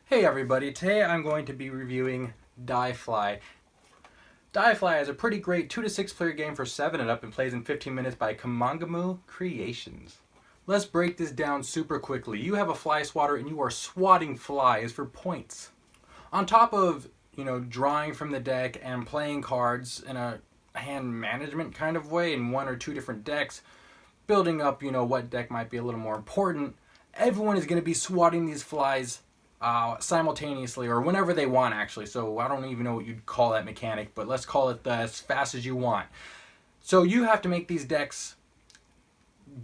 Hey everybody, today I'm going to be reviewing Die Fly. Die Fly is a pretty great 2 to 6 player game for 7 and up and plays in 15 minutes by Kamangamu Creations. Let's break this down super quickly. You have a fly swatter and you are swatting flies for points. On top of, drawing from the deck and playing cards in a hand management kind of way in one or two different decks, building up, what deck might be a little more important, everyone is going to be swatting these flies simultaneously or whenever they want, actually. So I don't even know what you'd call that mechanic, but let's call it as fast as you want. So you have to make these decks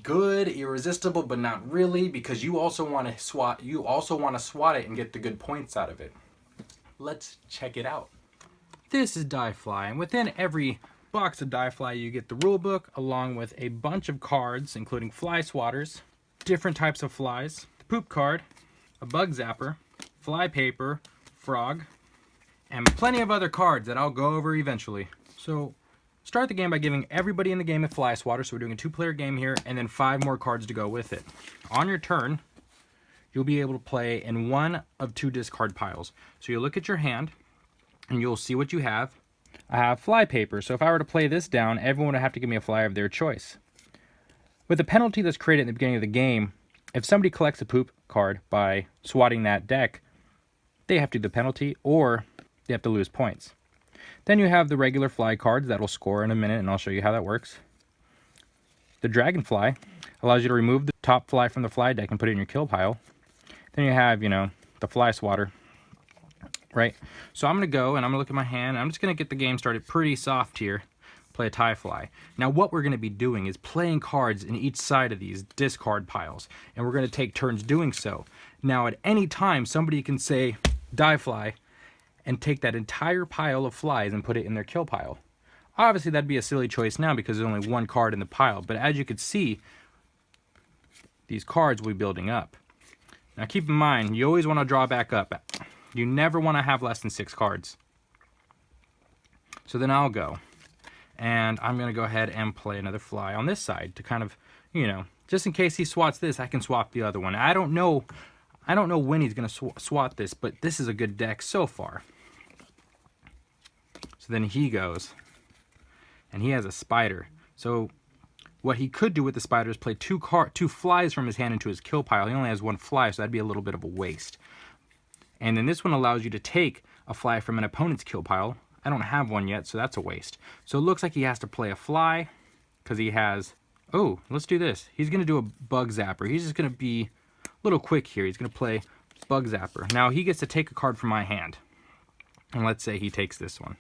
good, irresistible, but not really, because you also want to swat. You also want to swat it and get the good points out of it. Let's check it out. This is Die Fly, and within every box of Die Fly, you get the rule book along with a bunch of cards, including fly swatters, different types of flies, the poop card, a bug zapper, fly paper, frog, and plenty of other cards that I'll go over eventually. So start the game by giving everybody in the game a fly swatter. So we're doing a 2-player game here, and then 5 more cards to go with it. On your turn, you'll be able to play in one of 2 discard piles. So you look at your hand, and you'll see what you have. I have fly paper, so if I were to play this down, everyone would have to give me a fly of their choice. With the penalty that's created at the beginning of the game, if somebody collects a poop card by swatting that deck, they have to do the penalty, or they have to lose points. Then you have the regular fly cards that'll score in a minute, and I'll show you how that works. The dragonfly allows you to remove the top fly from the fly deck and put it in your kill pile. Then you have, the fly swatter, right? So I'm going to go, and I'm going to look at my hand. I'm just going to get the game started pretty soft here. Play a tie fly. Now what we're going to be doing is playing cards in each side of these discard piles, and we're going to take turns doing so. Now at any time somebody can say die fly and take that entire pile of flies and put it in their kill pile. Obviously that'd be a silly choice now because there's only one card in the pile, but as you can see, these cards will be building up. Now keep in mind, you always want to draw back up. You never want to have less than 6 cards. So then I'll go. And I'm going to go ahead and play another fly on this side to kind of, just in case he swats this, I can swap the other one. I don't know when he's going to swat this, but this is a good deck so far. So then he goes, and he has a spider. So what he could do with the spider is play 2 flies from his hand into his kill pile. He only has 1 fly, so that'd be a little bit of a waste. And then this one allows you to take a fly from an opponent's kill pile. I don't have one yet, so that's a waste. So it looks like he has to play a fly because he has... Oh, let's do this. He's going to do a bug zapper. He's just going to be a little quick here. He's going to play bug zapper. Now he gets to take a card from my hand. And let's say he takes this one.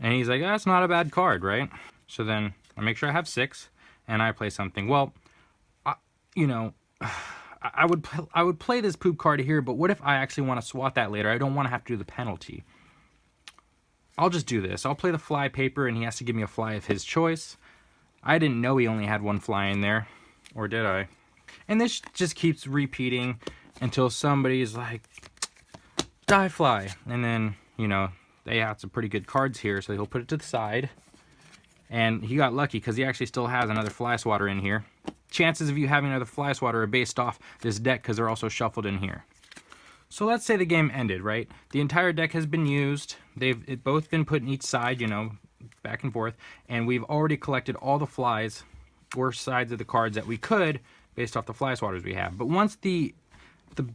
And he's like, that's not a bad card, right? So then I make sure I have 6 and I play something. Well, I would play this poop card here, but what if I actually want to swat that later? I don't want to have to do the penalty. I'll just do this. I'll play the fly paper, and he has to give me a fly of his choice. I didn't know he only had 1 fly in there. Or did I? And this just keeps repeating until somebody's like, die fly. And then, they have some pretty good cards here, so he'll put it to the side. And he got lucky because he actually still has another fly swatter in here. Chances of you having another fly swatter are based off this deck because they're also shuffled in here. So let's say the game ended, right? The entire deck has been used. They've both been put in each side, back and forth. And we've already collected all the flies or sides of the cards that we could based off the fly swatters we have. But once the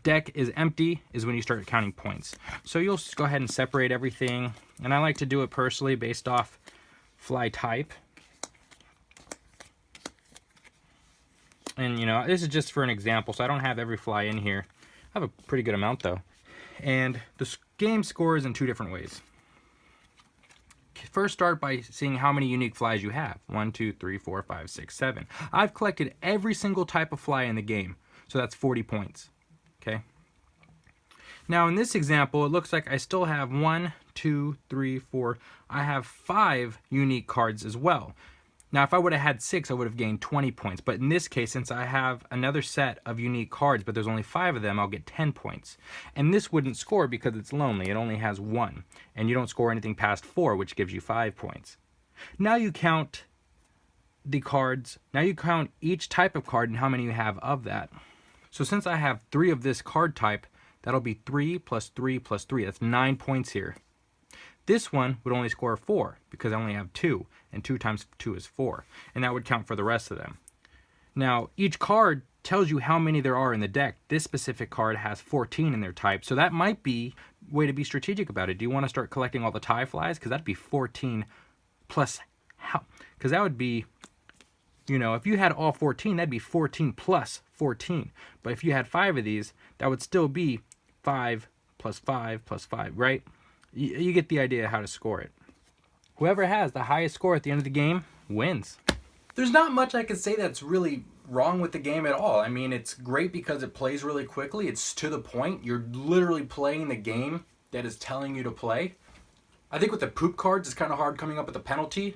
deck is empty is when you start counting points. So you'll just go ahead and separate everything. And I like to do it personally based off fly type. And, this is just for an example, so I don't have every fly in here. I have a pretty good amount though. And the game scores in 2 different ways. First start by seeing how many unique flies you have. 1, 2, 3, 4, 5, 6, 7. I've collected every single type of fly in the game. So that's 40 points. Okay. Now in this example, it looks like I still have 1, 2, 3, 4. I have 5 unique cards as well. Now, if I would have had 6, I would have gained 20 points. But in this case, since I have another set of unique cards, but there's only 5 of them, I'll get 10 points. And this wouldn't score because it's lonely. It only has 1. And you don't score anything past 4, which gives you 5 points. Now you count the cards. Now you count each type of card and how many you have of that. So since I have 3 of this card type, That'll be 3 plus 3 plus 3. That's 9 points here. This one would only score 4 because I only have 2, and 2 times 2 is 4, and that would count for the rest of them. Now, each card tells you how many there are in the deck. This specific card has 14 in their type, so that might be a way to be strategic about it. Do you want to start collecting all the tie flies? Because that'd be 14 plus how? Because that would be, you know, if you had all 14, that'd be 14 plus 14. But if you had 5 of these, that would still be 5 plus 5 plus 5, right? You get the idea how to score it. Whoever has the highest score at the end of the game wins. There's not much I could say that's really wrong with the game at all. I mean, it's great because it plays really quickly. It's to the point. You're literally playing the game that is telling you to play. I think with the poop cards, it's kind of hard coming up with a penalty.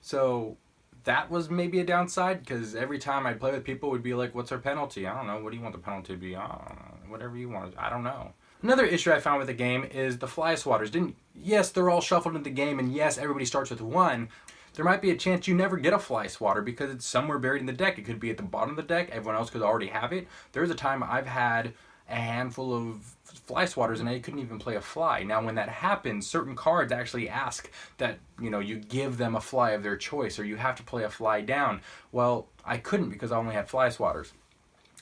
So that was maybe a downside, because every time I'd play with people, would be like, what's our penalty? I don't know. What do you want the penalty to be? I don't know. Whatever you want. I don't know. Another issue I found with the game is the fly swatters. Yes, they're all shuffled into the game, and yes, everybody starts with 1. There might be a chance you never get a fly swatter because it's somewhere buried in the deck. It could be at the bottom of the deck. Everyone else could already have it. There's a time I've had a handful of fly swatters and I couldn't even play a fly. Now, when that happens, certain cards actually ask that, you know, you give them a fly of their choice, or you have to play a fly down. Well, I couldn't because I only had fly swatters.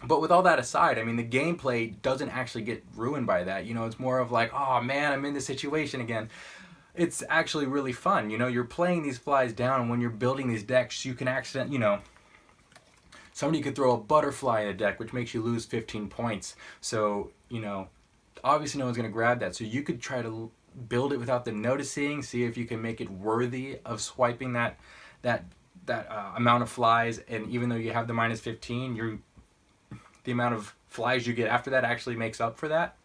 But with all that aside, I mean, the gameplay doesn't actually get ruined by that. You know, it's more of like, oh man, I'm in this situation again. It's actually really fun. You know, you're playing these flies down, and when you're building these decks, you can accidentally, you know, somebody could throw a butterfly in a deck, which makes you lose 15 points. So, you know, obviously no one's going to grab that. So you could try to build it without them noticing, see if you can make it worthy of swiping that amount of flies. And even though you have the minus 15, the amount of flies you get after that actually makes up for that.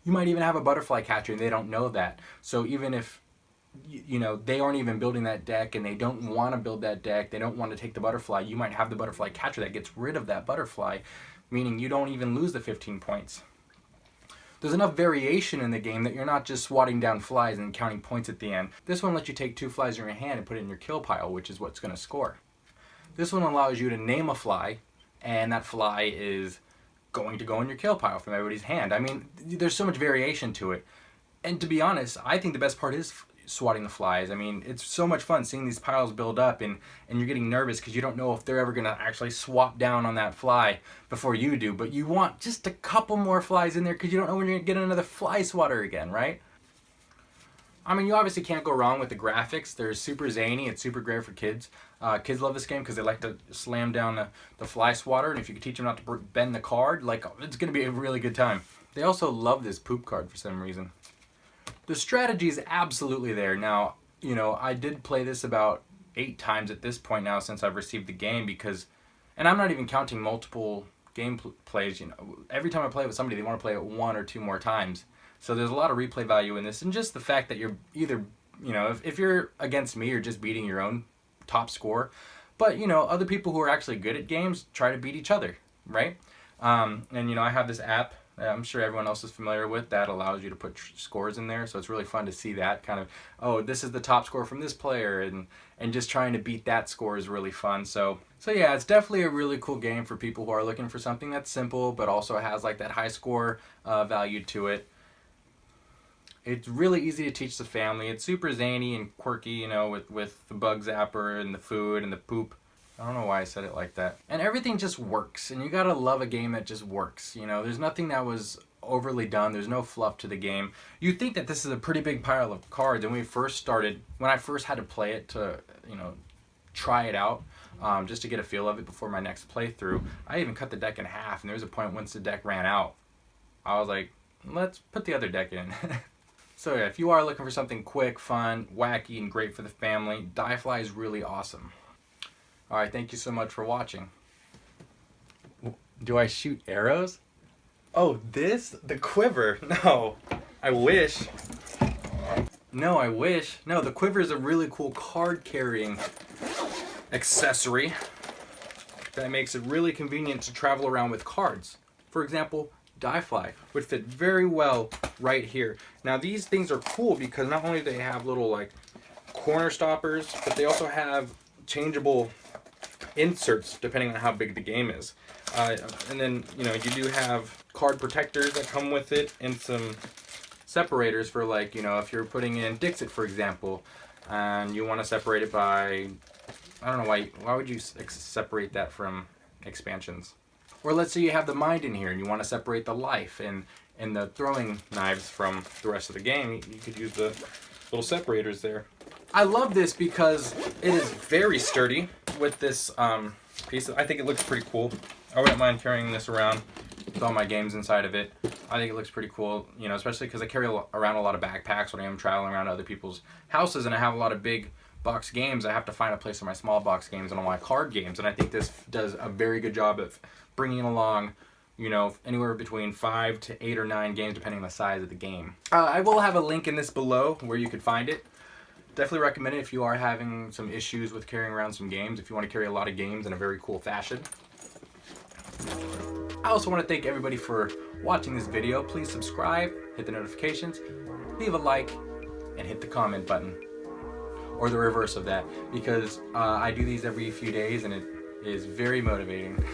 You might even have a butterfly catcher and they don't know that. So even if, you know, they aren't even building that deck and they don't want to build that deck, they don't want to take the butterfly, you might have the butterfly catcher that gets rid of that butterfly, meaning you don't even lose the 15 points. There's enough variation in the game that you're not just swatting down flies and counting points at the end. This one lets you take 2 flies in your hand and put it in your kill pile, which is what's going to score. This one allows you to name a fly, and that fly is going to go in your kill pile from everybody's hand. I mean, there's so much variation to it. And to be honest, I think the best part is swatting the flies. I mean, it's so much fun seeing these piles build up, and you're getting nervous because you don't know if they're ever going to actually swap down on that fly before you do. But you want just a couple more flies in there because you don't know when you're going to get another fly swatter again, right? I mean, you obviously can't go wrong with the graphics. They're super zany. It's super great for kids. Kids love this game because they like to slam down the fly swatter, and if you can teach them not to bend the card, like, it's going to be a really good time. They also love this poop card for some reason. The strategy is absolutely there. Now, you know, I did play this about 8 times at this point now since I've received the game, because, and I'm not even counting multiple game plays. You know, every time I play with somebody, they want to play it 1 or 2 more times. So there's a lot of replay value in this, and just the fact that you're either, you know, if you're against me, you're just beating your own top score. But, you know, other people who are actually good at games try to beat each other, right? And, you know, I have this app that I'm sure everyone else is familiar with that allows you to put scores in there. So it's really fun to see that kind of, oh, this is the top score from this player, and just trying to beat that score is really fun. So yeah, it's definitely a really cool game for people who are looking for something that's simple, but also has like that high score value to it. It's really easy to teach the family. It's super zany and quirky, you know, with the bug zapper and the food and the poop. I don't know why I said it like that. And everything just works, and you gotta love a game that just works. You know, there's nothing that was overly done. There's no fluff to the game. You'd think that this is a pretty big pile of cards. And when I first had to play it to, you know, try it out, just to get a feel of it before my next playthrough, I even cut the deck in half, and there was a point once the deck ran out, I was like, let's put the other deck in. So yeah, if you are looking for something quick, fun, wacky, and great for the family, Die Fly is really awesome. Alright, thank you so much for watching. Do I shoot arrows? Oh, this? The quiver? No. I wish. No, I wish. No, the quiver is a really cool card carrying accessory that makes it really convenient to travel around with cards. For example, Die Fly would fit very well right here. Now these things are cool because not only do they have little like corner stoppers, but they also have changeable inserts depending on how big the game is. And then, you know, you do have card protectors that come with it, and some separators for, like, you know, if you're putting in Dixit, for example, and you want to separate it by, I don't know why would you separate that from expansions? Or let's say you have the mind in here and you want to separate the life and the throwing knives from the rest of the game. You could use the little separators there. I love this because it is very sturdy with this piece. I think it looks pretty cool. I wouldn't mind carrying this around with all my games inside of it. I think it looks pretty cool, you know, especially because I carry around a lot of backpacks when I am traveling around to other people's houses, and I have a lot of big box games. I have to find a place for my small box games and all my card games, and I think this does a very good job of bringing along, you know, anywhere between 5 to 8 or 9 games depending on the size of the game. I will have a link in this below where you could find it. Definitely recommend it if you are having some issues with carrying around some games, if you want to carry a lot of games in a very cool fashion. I also want to thank everybody for watching this video. Please subscribe, hit the notifications, leave a like, and hit the comment button. Or the reverse of that, because I do these every few days and it is very motivating.